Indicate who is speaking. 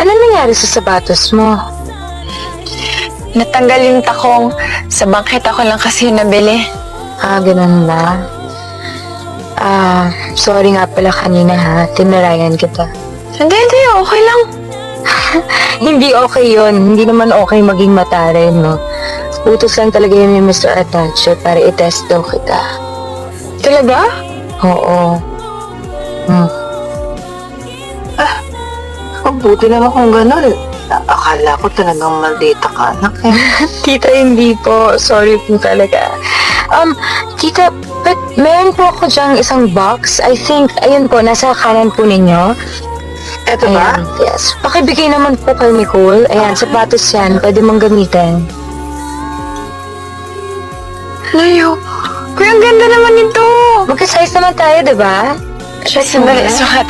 Speaker 1: Ano nangyari sa sapatos mo?
Speaker 2: Natanggal yung takong. Sa bangketa ko lang kasi nabili.
Speaker 1: Ganun ba? Sorry nga pala kanina ha. Tinarayan kita.
Speaker 2: Hindi, okay lang.
Speaker 1: Hindi okay yon. Hindi naman okay maging mataray, no? Utos lang talaga yun ni Mr. Atancio para i-test daw kita.
Speaker 2: Talaga?
Speaker 1: Oo.
Speaker 3: Buti naman kung gano'n. Akala ko talagang maldita ka, anak.
Speaker 1: Tita, hindi po. Sorry po talaga. Tita, but meron po ako dyang isang box. I think, ayun po, nasa kanan po ninyo.
Speaker 3: Eto ba?
Speaker 1: Ayan, yes. Pakibigay naman po kay Nicole. Ayan, sapatos yan. Pwede mong gamitin.
Speaker 2: Layo. Kuya, ang ganda naman nito.
Speaker 1: Magka-size naman tayo, di ba?
Speaker 2: Sandali, sukatin